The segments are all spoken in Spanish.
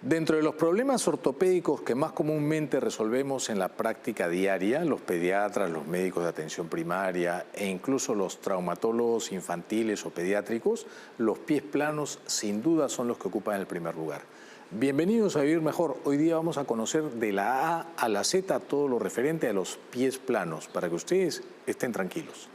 Dentro de los problemas ortopédicos que más comúnmente resolvemos en la práctica diaria, los pediatras, los médicos de atención primaria e incluso los traumatólogos infantiles o pediátricos, los pies planos sin duda son los que ocupan el primer lugar. Bienvenidos a Vivir Mejor. Hoy día vamos a conocer de la A a la Z todo lo referente a los pies planos para que ustedes estén tranquilos.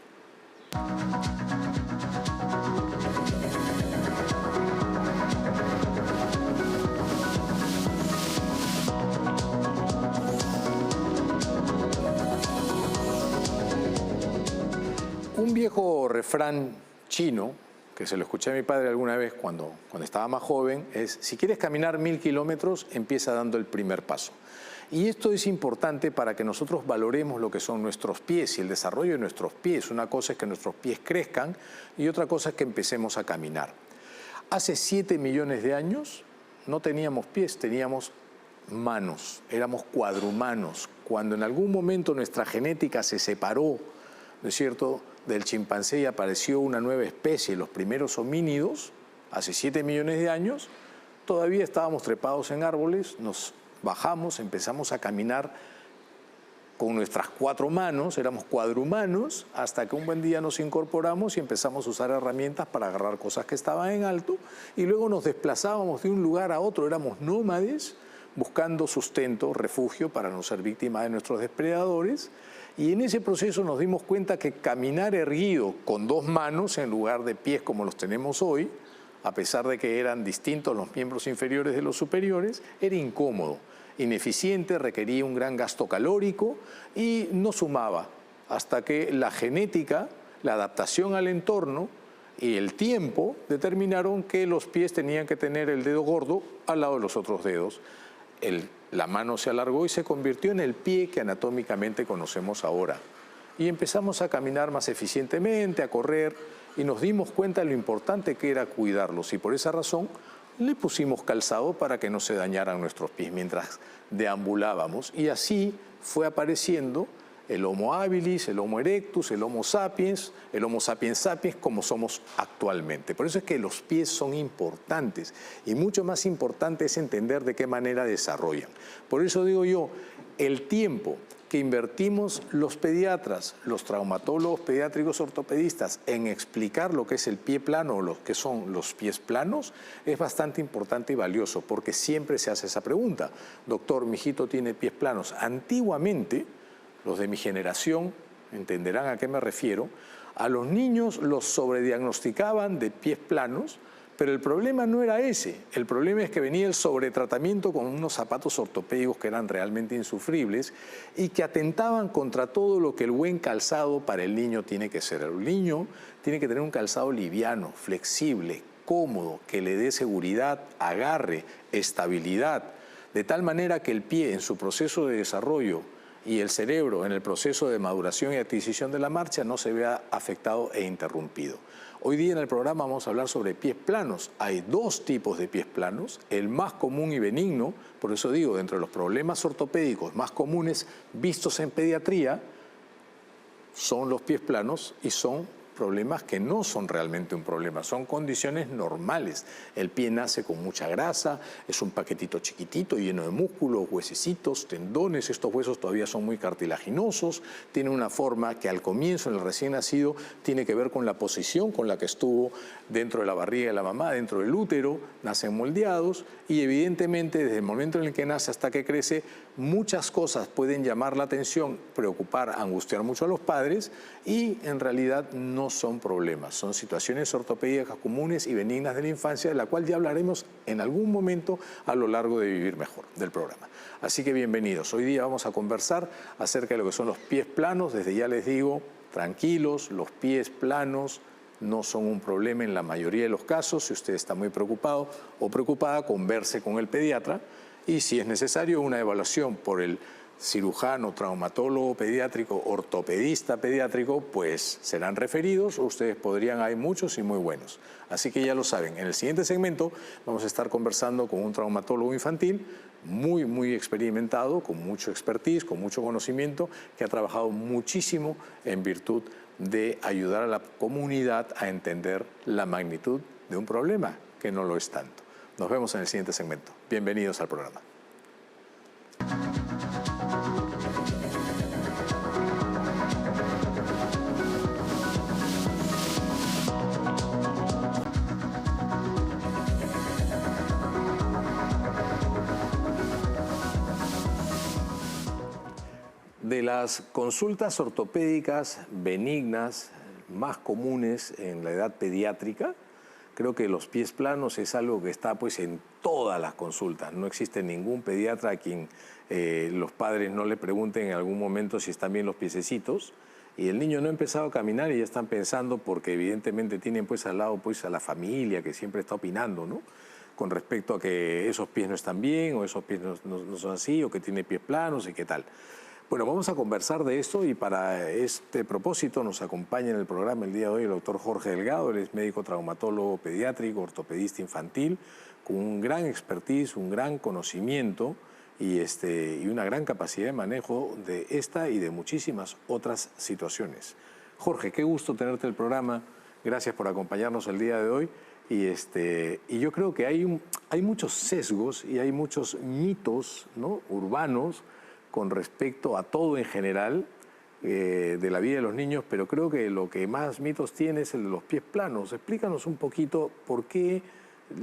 Un viejo refrán chino, que se lo escuché a mi padre alguna vez cuando estaba más joven, es: si quieres caminar 1000 kilómetros, empieza dando el primer paso. Y esto es importante para que nosotros valoremos lo que son nuestros pies y el desarrollo de nuestros pies. Una cosa es que nuestros pies crezcan y otra cosa es que empecemos a caminar. Hace 7 millones de años no teníamos pies, teníamos manos, éramos cuadrumanos. Cuando en algún momento nuestra genética se separó, ¿no es cierto?, del chimpancé y apareció una nueva especie, los primeros homínidos, hace 7 millones de años, todavía estábamos trepados en árboles, nos bajamos, empezamos a caminar con nuestras 4 manos, éramos cuadrumanos, hasta que un buen día nos incorporamos y empezamos a usar herramientas para agarrar cosas que estaban en alto, y luego nos desplazábamos de un lugar a otro, éramos nómades, buscando sustento, refugio para no ser víctima de nuestros depredadores. Y en ese proceso nos dimos cuenta que caminar erguido con 2 manos en lugar de pies como los tenemos hoy, a pesar de que eran distintos los miembros inferiores de los superiores, era incómodo, ineficiente, requería un gran gasto calórico y no sumaba, hasta que la genética, la adaptación al entorno y el tiempo determinaron que los pies tenían que tener el dedo gordo al lado de los otros dedos. La mano se alargó y se convirtió en el pie que anatómicamente conocemos ahora. Y empezamos a caminar más eficientemente, a correr, y nos dimos cuenta de lo importante que era cuidarlos. Y por esa razón le pusimos calzado para que no se dañaran nuestros pies mientras deambulábamos. Y así fue apareciendo el Homo habilis, el Homo erectus, el Homo sapiens sapiens, como somos actualmente. Por eso es que los pies son importantes, y mucho más importante es entender de qué manera desarrollan. Por eso digo yo, el tiempo que invertimos los pediatras, los traumatólogos pediátricos ortopedistas en explicar lo que es el pie plano o lo que son los pies planos es bastante importante y valioso, porque siempre se hace esa pregunta: doctor, mi hijito tiene pies planos. Antiguamente, los de mi generación entenderán a qué me refiero, a los niños los sobrediagnosticaban de pies planos, pero el problema no era ese. El problema es que venía el sobretratamiento con unos zapatos ortopédicos que eran realmente insufribles y que atentaban contra todo lo que el buen calzado para el niño tiene que ser. El niño tiene que tener un calzado liviano, flexible, cómodo, que le dé seguridad, agarre, estabilidad, de tal manera que el pie en su proceso de desarrollo y el cerebro en el proceso de maduración y adquisición de la marcha no se vea afectado e interrumpido. Hoy día en el programa vamos a hablar sobre pies planos. Hay 2 tipos de pies planos, el más común y benigno, por eso digo, dentro de los problemas ortopédicos más comunes vistos en pediatría, son los pies planos, y son problemas que no son realmente un problema, son condiciones normales. El pie nace con mucha grasa, es un paquetito chiquitito lleno de músculos, huesecitos, tendones. Estos huesos todavía son muy cartilaginosos, tiene una forma que al comienzo, en el recién nacido, tiene que ver con la posición con la que estuvo dentro de la barriga de la mamá, dentro del útero, nacen moldeados, y evidentemente desde el momento en el que nace hasta que crece, muchas cosas pueden llamar la atención, preocupar, angustiar mucho a los padres, y en realidad no son problemas, son situaciones ortopédicas comunes y benignas de la infancia, de la cual ya hablaremos en algún momento a lo largo de Vivir Mejor del programa. Así que bienvenidos. Hoy día vamos a conversar acerca de lo que son los pies planos. Desde ya les digo, tranquilos, los pies planos no son un problema en la mayoría de los casos. Si usted está muy preocupado o preocupada, converse con el pediatra, y si es necesario una evaluación por el cirujano, traumatólogo pediátrico, ortopedista pediátrico, pues serán referidos. Ustedes podrían, hay muchos y muy buenos. Así que ya lo saben, en el siguiente segmento vamos a estar conversando con un traumatólogo infantil muy experimentado, con mucho expertise, con mucho conocimiento, que ha trabajado muchísimo en virtud de ayudar a la comunidad a entender la magnitud de un problema, que no lo es tanto. Nos vemos en el siguiente segmento. Bienvenidos al programa. De las consultas ortopédicas benignas más comunes en la edad pediátrica, creo que los pies planos es algo que está pues en todas las consultas. No existe ningún pediatra a quien los padres no le pregunten en algún momento si están bien los piececitos, y el niño no ha empezado a caminar y ya están pensando, porque evidentemente tienen pues al lado pues a la familia que siempre está opinando, ¿no?, con respecto a que esos pies no están bien, o esos pies no son así, o que tiene pies planos y qué tal. Bueno, vamos a conversar de esto, y para este propósito nos acompaña en el programa el día de hoy el doctor Jorge Delgado. Él es médico traumatólogo pediátrico, ortopedista infantil, con un gran expertise, un gran conocimiento y una gran capacidad de manejo de esta y de muchísimas otras situaciones. Jorge, qué gusto tenerte en el programa. Gracias por acompañarnos el día de hoy. Y yo creo que hay muchos sesgos y hay muchos mitos, ¿no?, urbanos, con respecto a todo en general de la vida de los niños, pero creo que lo que más mitos tiene es el de los pies planos. Explícanos un poquito por qué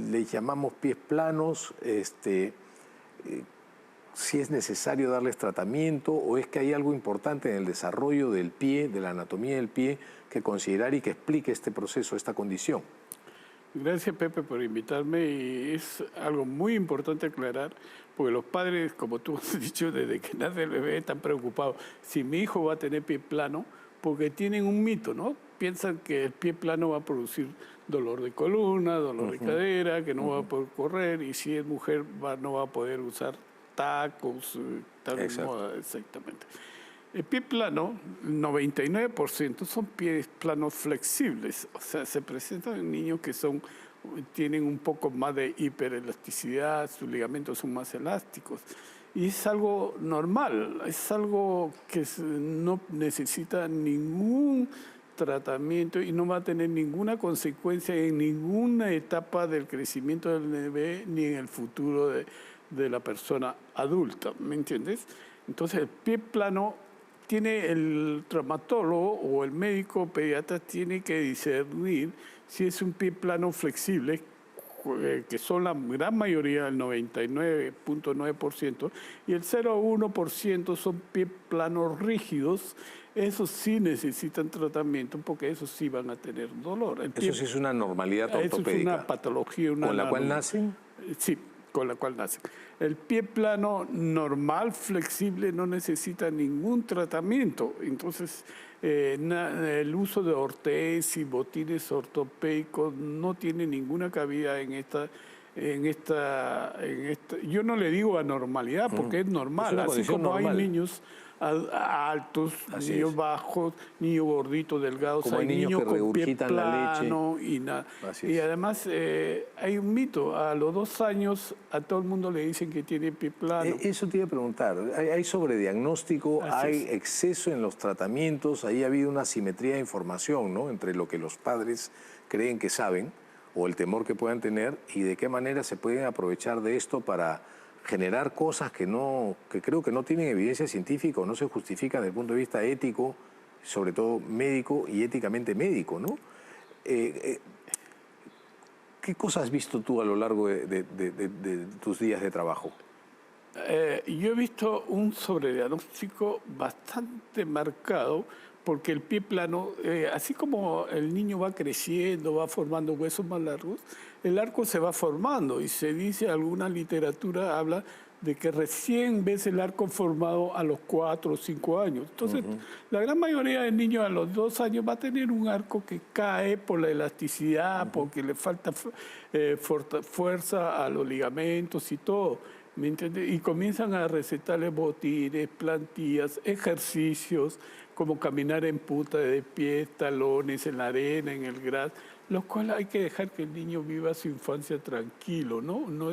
le llamamos pies planos, si es necesario darles tratamiento, o es que hay algo importante en el desarrollo del pie, de la anatomía del pie, que considerar y que explique este proceso, esta condición. Gracias, Pepe, por invitarme, y es algo muy importante aclarar, porque los padres, como tú has dicho, desde que nace el bebé están preocupados si mi hijo va a tener pie plano, porque tienen un mito, ¿no? Piensan que el pie plano va a producir dolor de columna, dolor de cadera, que no va a poder correr, y si es mujer no va a poder usar tacos, tal moda, exactamente. El pie plano, 99% son pies planos flexibles, o sea, se presentan en niños que tienen un poco más de hiperelasticidad, sus ligamentos son más elásticos. Y es algo normal, es algo que no necesita ningún tratamiento y no va a tener ninguna consecuencia en ninguna etapa del crecimiento del bebé ni en el futuro de la persona adulta, ¿me entiendes? Entonces, el pie plano tiene el traumatólogo o el médico pediatra tiene que discernir si es un pie plano flexible, que son la gran mayoría, el 99.9%, y el 0,1% son pies planos rígidos. Esos sí necesitan tratamiento, porque esos sí van a tener dolor. Eso sí es una normalidad ortopédica. Eso es una patología. ¿Con la cual nacen? Sí, con la cual nacen. El pie plano normal, flexible, no necesita ningún tratamiento. Entonces, el uso de ortesis, botines ortopédicos no tiene ninguna cabida en esta. Yo no le digo anormalidad, porque es normal. Así como normal. Hay niños altos, así niños bajos, niños gorditos, delgados, como hay niños con pie plano y nada. Y además hay un mito, a los 2 años a todo el mundo le dicen que tiene pie plano. Eso te iba a preguntar, hay sobrediagnóstico, hay exceso en los tratamientos, ahí ha habido una asimetría de información, ¿no?, entre lo que los padres creen que saben o el temor que puedan tener, y de qué manera se pueden aprovechar de esto para generar cosas que creo que no tienen evidencia científica o no se justifican desde el punto de vista ético, sobre todo médico y éticamente médico, ¿no? ¿Qué cosas has visto tú a lo largo de tus días de trabajo? Yo he visto un sobrediagnóstico bastante marcado, porque el pie plano, así como el niño va creciendo, va formando huesos más largos, el arco se va formando, y se dice, alguna literatura habla de que recién ves el arco formado a los 4 o 5 años. Entonces, la gran mayoría de niños a los 2 años va a tener un arco que cae por la elasticidad, porque le falta fuerza a los ligamentos y todo, ¿me entiendes? Y comienzan a recetarles botines, plantillas, ejercicios, como caminar en punta de pies, talones, en la arena, en el gras, los cuales hay que dejar que el niño viva su infancia tranquilo, ¿no? No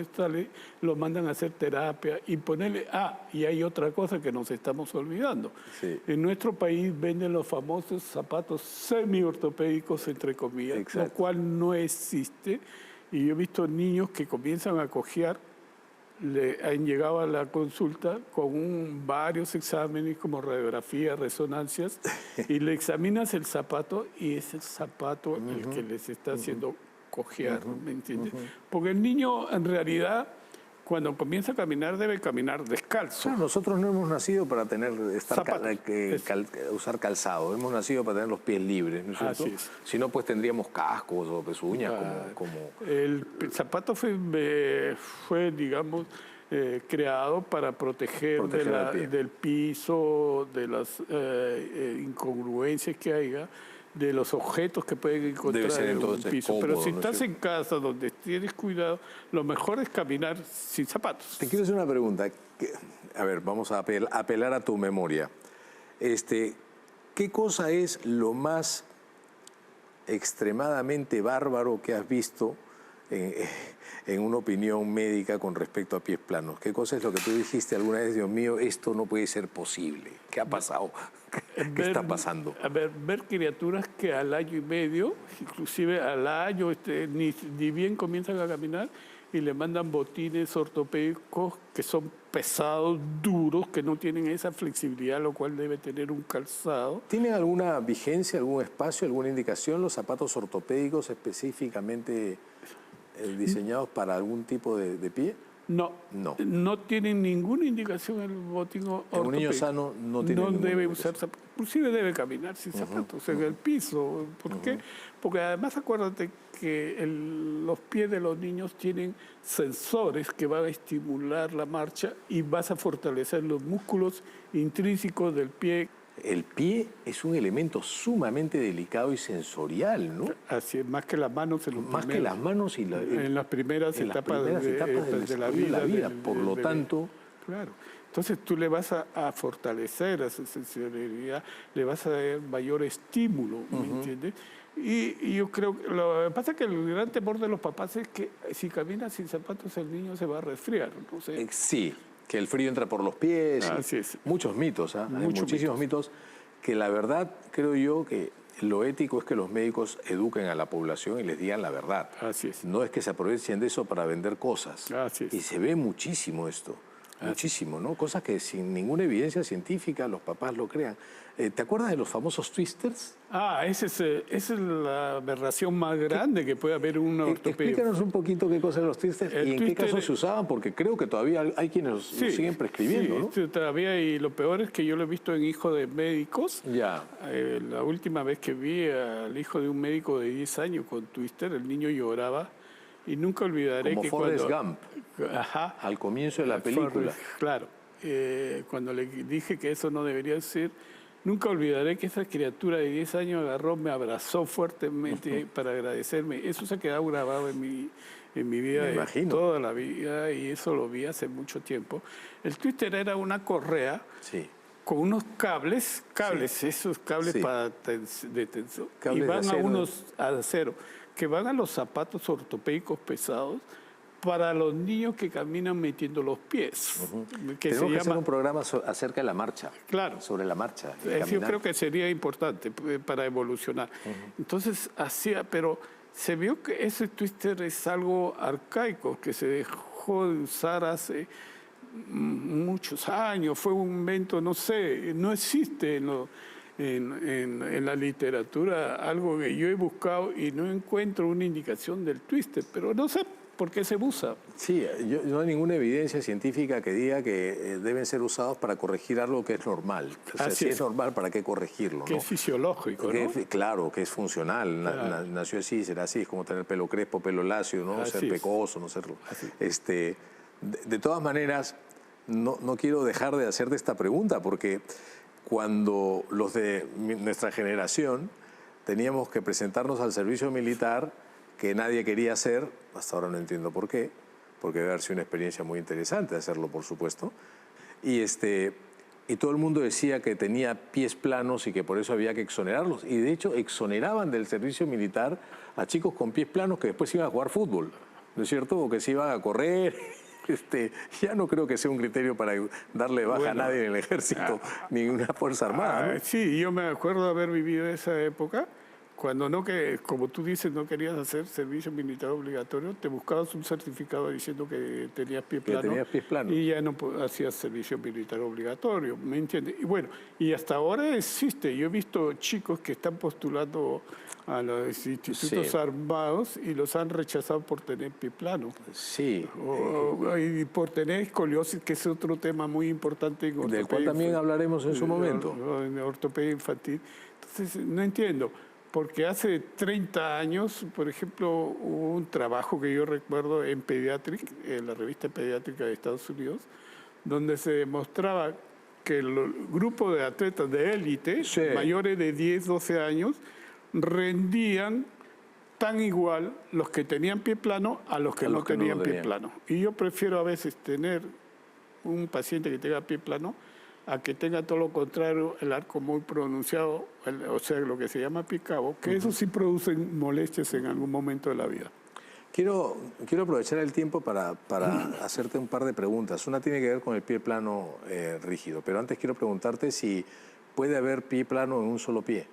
lo mandan a hacer terapia y ponerle... y hay otra cosa que nos estamos olvidando. Sí. En nuestro país venden los famosos zapatos semi-ortopédicos, entre comillas, lo cual no existe. Y yo he visto niños que comienzan a cojear, han llegado a la consulta con varios exámenes como radiografía, resonancias, y le examinas el zapato y es el zapato el que les está haciendo cojear, ¿me entiendes? Porque el niño en realidad cuando comienza a caminar debe caminar descalzo. Claro, nosotros no hemos nacido para usar calzado, hemos nacido para tener los pies libres, ¿no es cierto? Así es. Si no, pues tendríamos cascos o pezuñas El zapato fue digamos, creado para proteger del piso, de las incongruencias que haya, de los objetos que pueden encontrar en un piso. Cómodo, pero si estás en casa donde tienes cuidado, lo mejor es caminar sin zapatos. Te quiero hacer una pregunta. A ver, vamos a apelar a tu memoria. ¿Qué cosa es lo más extremadamente bárbaro que has visto en una opinión médica con respecto a pies planos? ¿Qué cosa es lo que tú dijiste alguna vez, Dios mío, esto no puede ser posible? ¿Qué ha pasado? ¿Qué está pasando? Ver criaturas que al año y medio, inclusive al año, ni bien comienzan a caminar y le mandan botines ortopédicos que son pesados, duros, que no tienen esa flexibilidad, lo cual debe tener un calzado. ¿Tienen alguna vigencia, algún espacio, alguna indicación los zapatos ortopédicos específicamente diseñados para algún tipo de pie? No tienen ninguna indicación el botín ortopédico. Un niño sano no tiene No debe usar zapatos, inclusive debe caminar sin zapatos en el piso. ¿Por qué? Porque además acuérdate que los pies de los niños tienen sensores que van a estimular la marcha y vas a fortalecer los músculos intrínsecos del pie. El pie es un elemento sumamente delicado y sensorial, ¿no? Así es, más que las manos que las manos y en las primeras etapas de la vida. Por lo tanto... Claro. Entonces tú le vas a fortalecer esa sensibilidad, le vas a dar mayor estímulo, ¿me entiendes? Y yo creo que lo que pasa es que el gran temor de los papás es que si camina sin zapatos el niño se va a resfriar, ¿no? Sí, que el frío entra por los pies. Así es. Muchos mitos, ¿eh? Hay muchísimos mitos que la verdad creo yo que lo ético es que los médicos eduquen a la población y les digan la verdad. Así es. No es que se aprovechen de eso para vender cosas. Así es. Y se ve muchísimo esto. Muchísimo, ¿no? Cosas que sin ninguna evidencia científica los papás lo crean. ¿Te acuerdas de los famosos twisters? Esa es la aberración más grande que puede haber un ortopédico. Explícanos un poquito qué cosas eran los twisters y en qué casos se usaban, porque creo que todavía hay quienes los siguen prescribiendo, ¿no? Sí, todavía, y lo peor es que yo lo he visto en hijos de médicos. Ya. La última vez que vi al hijo de un médico de 10 años con twister, el niño lloraba. Y nunca olvidaré como que Forrest Gump, al comienzo de la película. Claro, cuando le dije que eso no debería ser, nunca olvidaré que esa criatura de 10 años agarró, me abrazó fuertemente para agradecerme. Eso se ha quedado grabado en mi vida, toda la vida, y eso lo vi hace mucho tiempo. El twister era una correa con unos cables, esos cables de tensión, y van a unos acero, que van a los zapatos ortopédicos pesados para los niños que caminan metiendo los pies. Tenemos que hacer un programa acerca de la marcha. Claro. Sobre la marcha. Yo creo que sería importante para evolucionar. Entonces, pero se vio que ese twister es algo arcaico, que se dejó de usar hace muchos años. Fue un invento, no sé, no existe en la literatura algo que yo he buscado y no encuentro una indicación del twister, pero no sé por qué se usa. Sí, no hay ninguna evidencia científica que diga que deben ser usados para corregir algo que es normal. O sea, si es normal, ¿para qué corregirlo? Que es fisiológico, ¿no? Claro, que es funcional. Claro. Nació así, será así, es como tener pelo crespo, pelo lacio, ¿no? Ser pecoso, no serlo. De todas maneras, no quiero dejar de hacerte esta pregunta porque cuando los de nuestra generación teníamos que presentarnos al servicio militar que nadie quería hacer, hasta ahora no entiendo por qué, porque debe haber sido una experiencia muy interesante hacerlo, por supuesto, y todo el mundo decía que tenía pies planos y que por eso había que exonerarlos, y de hecho exoneraban del servicio militar a chicos con pies planos que después iban a jugar fútbol, ¿no es cierto? O que se iban a correr. Ya no creo que sea un criterio para darle baja a nadie en el ejército, ni una fuerza armada, ¿no? Sí, yo me acuerdo de haber vivido esa época, Cuando no, que como tú dices, no querías hacer servicio militar obligatorio, te buscabas un certificado diciendo que tenías pie Que plano, tenías pies planos. y ya no hacías servicio militar obligatorio, ¿me entiendes? Y bueno, y hasta ahora existe. Yo he visto chicos que están postulando a los institutos Sí. armados y los han rechazado por tener pie plano. Sí, Y por tener escoliosis, que es otro tema muy importante en ortopedia. del cual también hablaremos en su momento. En ortopedia infantil. Entonces, no entiendo, porque hace 30 años, por ejemplo, hubo un trabajo que yo recuerdo en Pediatric, en la revista pediátrica de Estados Unidos, donde se demostraba que el grupo de atletas de élite, Sí. mayores de 10, 12 años, rendían tan igual los que tenían pie plano a los que A no los que no tenían lo pie tenían. plano. Y yo prefiero a veces tener un paciente que tenga pie plano a que tenga todo lo contrario, el arco muy pronunciado, o sea, lo que se llama pie cabo, que eso sí producen molestias en algún momento de la vida. Quiero aprovechar el tiempo para hacerte un par de preguntas. Una tiene que ver con el pie plano rígido, pero antes quiero preguntarte si puede haber pie plano en un solo pie.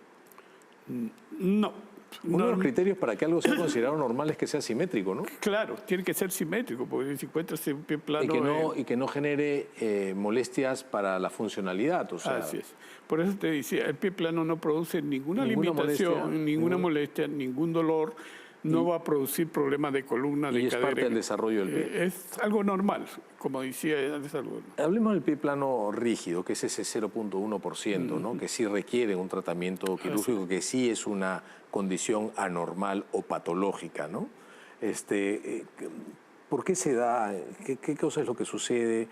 No. Uno de los criterios para que algo sea considerado normal es que sea simétrico, ¿no? Claro, tiene que ser simétrico, porque si encuentras un pie plano... Y que no genere molestias para la funcionalidad. O sea, Así es. Por eso te decía, el pie plano no produce ninguna limitación, ninguna molestia, ningún dolor, no va a producir problemas de columna, de y es cadera. parte del desarrollo del pie. Es algo normal, como decía, es algo normal. Hablemos del pie plano rígido, que es ese 0.1%, ¿no? Que sí requiere un tratamiento quirúrgico, que sí es una condición anormal o patológica, ¿no? ¿Por qué se da? ¿Qué cosa es lo que sucede?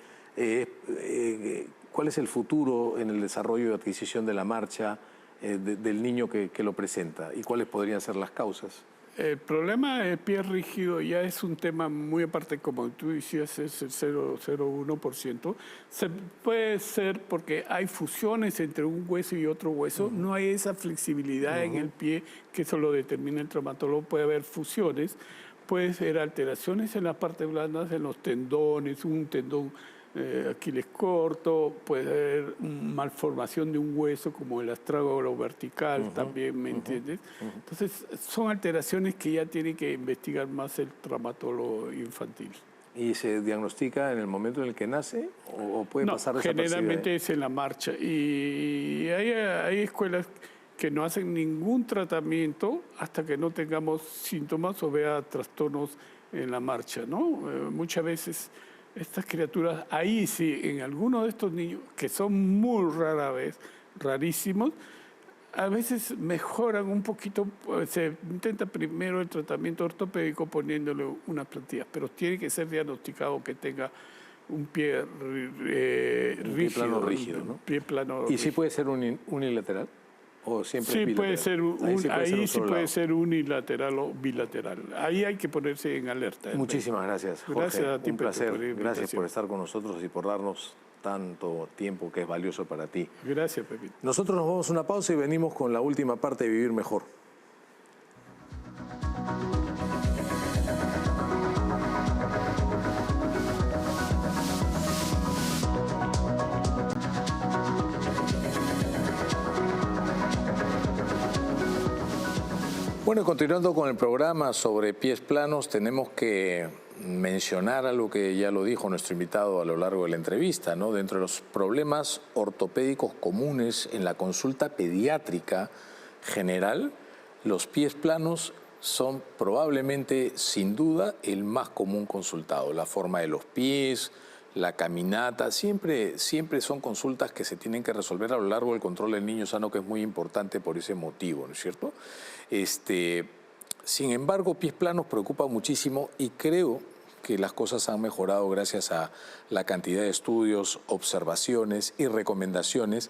¿Cuál es el futuro en el desarrollo y adquisición de la marcha del niño que lo presenta? ¿Y cuáles podrían ser las causas? El problema del pie rígido ya es un tema muy aparte, como tú decías, es el 0,01%. Puede ser porque hay fusiones entre un hueso y otro hueso, no hay esa flexibilidad en el pie, que eso lo determina el traumatólogo. Puede haber fusiones, puede ser alteraciones en las partes blandas, en los tendones, un tendón Aquiles corto, puede haber malformación de un hueso como el astrágalo vertical también, ¿me entiendes? Entonces, son alteraciones que ya tiene que investigar más el traumatólogo infantil. ¿Y se diagnostica en el momento en el que nace o puede pasar desapercibida? Generalmente es en la marcha. Y hay escuelas que no hacen ningún tratamiento hasta que no tengamos síntomas o vea trastornos en la marcha, ¿no? Muchas veces estas criaturas, ahí sí, en algunos de estos niños, que son muy rara vez, rarísimos, a veces mejoran un poquito, se intenta primero el tratamiento ortopédico poniéndole unas plantillas, pero tiene que ser diagnosticado que tenga un pie rígido. Pie plano rígido, ¿no? Pie plano ¿Y sí puede ser unilateral? ¿O siempre sí, es bilateral? ahí sí puede ser unilateral o bilateral. Ahí hay que ponerse en alerta. Muchísimas gracias, Jorge. Gracias a ti, un Pepe, placer. por la Gracias invitación. por estar con nosotros y por darnos tanto tiempo que es valioso para ti. Gracias, Pepito. Nosotros nos vamos a una pausa y venimos con la última parte de Vivir Mejor. Bueno, continuando con el programa sobre pies planos, tenemos que mencionar algo que ya lo dijo nuestro invitado a lo largo de la entrevista, ¿no? Dentro de los problemas ortopédicos comunes en la consulta pediátrica general, los pies planos son probablemente, sin duda, el más común consultado. La forma de los pies, la caminata, siempre son consultas que se tienen que resolver a lo largo del control del niño sano, que es muy importante por ese motivo, ¿no es cierto? Sin embargo, pies planos preocupa muchísimo y creo que las cosas han mejorado gracias a la cantidad de estudios, observaciones y recomendaciones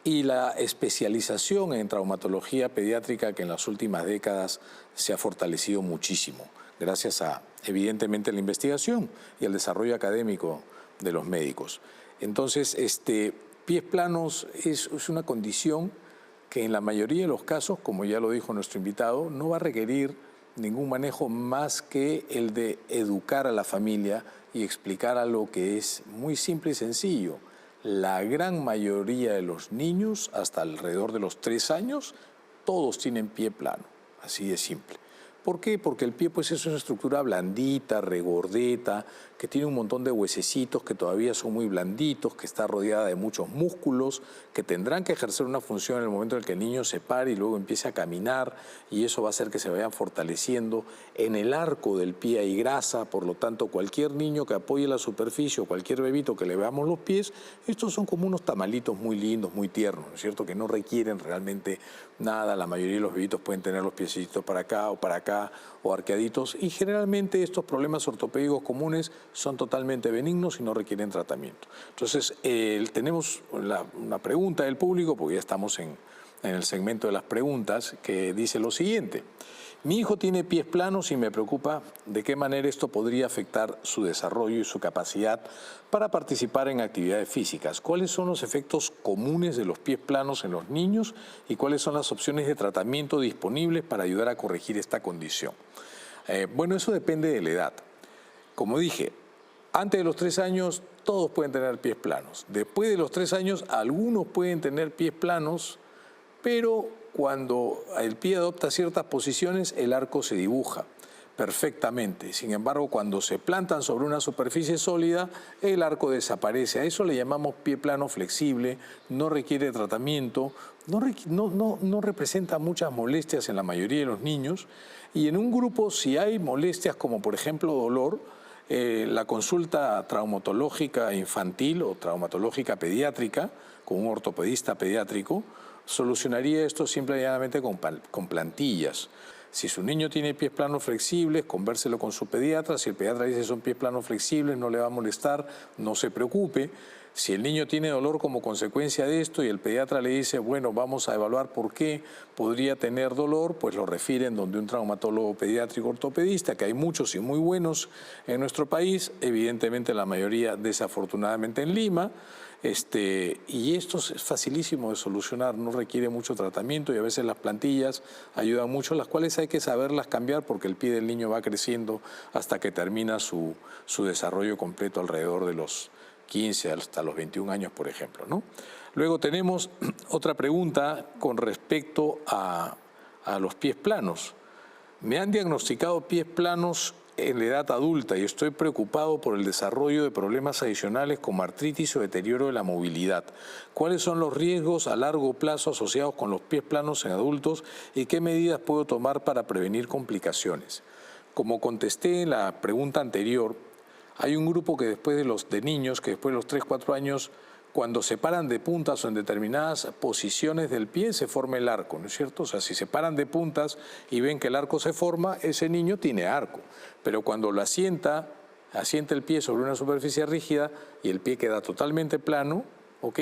y la especialización en traumatología pediátrica que en las últimas décadas se ha fortalecido muchísimo, gracias a, evidentemente, la investigación y el desarrollo académico de los médicos. Entonces, pies planos es una condición que en la mayoría de los casos, como ya lo dijo nuestro invitado, no va a requerir ningún manejo más que el de educar a la familia y explicar algo que es muy simple y sencillo. La gran mayoría de los niños, hasta alrededor de los 3 años, todos tienen pie plano, así de simple. ¿Por qué? Porque el pie pues es una estructura blandita, regordeta, que tiene un montón de huesecitos que todavía son muy blanditos, que está rodeada de muchos músculos, que tendrán que ejercer una función en el momento en el que el niño se pare y luego empiece a caminar, y eso va a hacer que se vayan fortaleciendo. En el arco del pie hay grasa, por lo tanto cualquier niño que apoye la superficie o cualquier bebito que le veamos los pies, estos son como unos tamalitos muy lindos, muy tiernos, ¿no es cierto?, que no requieren realmente nada. La mayoría de los bebitos pueden tener los piecitos para acá o arqueaditos, y generalmente estos problemas ortopédicos comunes son totalmente benignos y no requieren tratamiento. Entonces, tenemos una pregunta del público, porque ya estamos en el segmento de las preguntas, que dice lo siguiente: mi hijo tiene pies planos y me preocupa de qué manera esto podría afectar su desarrollo y su capacidad para participar en actividades físicas. ¿Cuáles son los efectos comunes de los pies planos en los niños y cuáles son las opciones de tratamiento disponibles para ayudar a corregir esta condición? Bueno, eso depende de la edad. Como dije, antes de los 3 años todos pueden tener pies planos. Después de los 3 años algunos pueden tener pies planos, pero cuando el pie adopta ciertas posiciones el arco se dibuja perfectamente. Sin embargo, cuando se plantan sobre una superficie sólida, el arco desaparece. A eso le llamamos pie plano flexible, no requiere tratamiento, no representa muchas molestias en la mayoría de los niños. Y en un grupo, si hay molestias como por ejemplo dolor, la consulta traumatológica infantil o traumatológica pediátrica con un ortopedista pediátrico solucionaría esto simple y llanamente con plantillas. Si su niño tiene pies planos flexibles, convérselo con su pediatra. Si el pediatra dice son pies planos flexibles, no le va a molestar, no se preocupe. Si el niño tiene dolor como consecuencia de esto y el pediatra le dice, bueno, vamos a evaluar por qué podría tener dolor, pues lo refieren donde un traumatólogo pediátrico ortopedista, que hay muchos y muy buenos en nuestro país, evidentemente la mayoría desafortunadamente en Lima. Y esto es facilísimo de solucionar, no requiere mucho tratamiento y a veces las plantillas ayudan mucho, las cuales hay que saberlas cambiar porque el pie del niño va creciendo hasta que termina su desarrollo completo alrededor de los 15 hasta los 21 años, por ejemplo, ¿no? Luego tenemos otra pregunta con respecto a los pies planos. Me han diagnosticado pies planos en la edad adulta y estoy preocupado por el desarrollo de problemas adicionales como artritis o deterioro de la movilidad. ¿Cuáles son los riesgos a largo plazo asociados con los pies planos en adultos y qué medidas puedo tomar para prevenir complicaciones? Como contesté en la pregunta anterior, hay un grupo que después de niños que después de los 3, 4 años, cuando se paran de puntas o en determinadas posiciones del pie, se forma el arco, ¿no es cierto? O sea, si se paran de puntas y ven que el arco se forma, ese niño tiene arco. Pero cuando lo asienta el pie sobre una superficie rígida y el pie queda totalmente plano, ¿ok?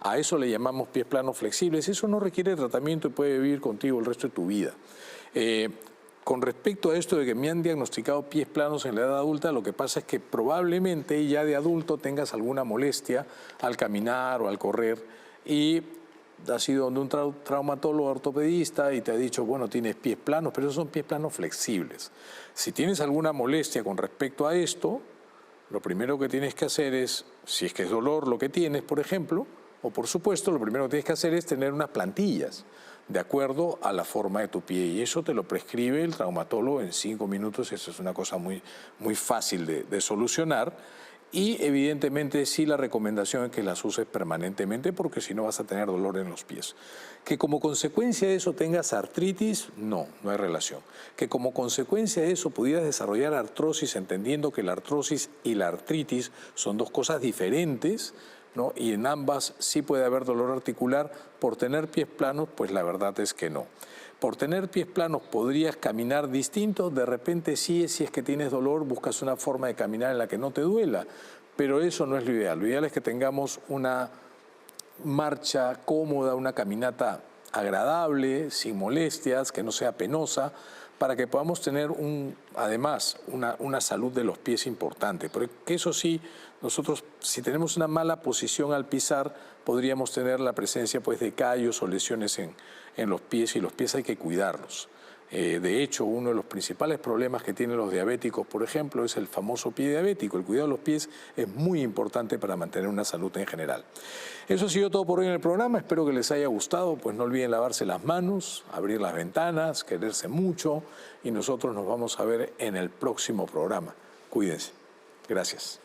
A eso le llamamos pies planos flexibles. Eso no requiere tratamiento y puede vivir contigo el resto de tu vida. Con respecto a esto de que me han diagnosticado pies planos en la edad adulta, lo que pasa es que probablemente ya de adulto tengas alguna molestia al caminar o al correr y has ido donde un traumatólogo ortopedista y te ha dicho, bueno, tienes pies planos, pero esos son pies planos flexibles. Si tienes alguna molestia con respecto a esto, lo primero que tienes que hacer es, si es que es dolor lo que tienes, por ejemplo, o por supuesto, lo primero que tienes que hacer es tener unas plantillas de acuerdo a la forma de tu pie, y eso te lo prescribe el traumatólogo en 5 minutos. Eso es una cosa muy fácil de solucionar, y evidentemente sí, la recomendación es que las uses permanentemente porque si no vas a tener dolor en los pies. Que como consecuencia de eso tengas artritis, no hay relación. Que como consecuencia de eso pudieras desarrollar artrosis, entendiendo que la artrosis y la artritis son dos cosas diferentes, ¿no? Y en ambas sí puede haber dolor articular. Por tener pies planos, pues la verdad es que no. Por tener pies planos, ¿podrías caminar distinto? De repente sí, si es que tienes dolor, buscas una forma de caminar en la que no te duela, pero eso no es lo ideal. Lo ideal es que tengamos una marcha cómoda, una caminata agradable, sin molestias, que no sea penosa, para que podamos tener además una salud de los pies importante. Porque eso sí, nosotros si tenemos una mala posición al pisar, podríamos tener la presencia pues de callos o lesiones en los pies, y los pies hay que cuidarlos. De hecho, uno de los principales problemas que tienen los diabéticos, por ejemplo, es el famoso pie diabético. El cuidado de los pies es muy importante para mantener una salud en general. Eso ha sido todo por hoy en el programa. Espero que les haya gustado. Pues no olviden lavarse las manos, abrir las ventanas, quererse mucho. Y nosotros nos vamos a ver en el próximo programa. Cuídense. Gracias.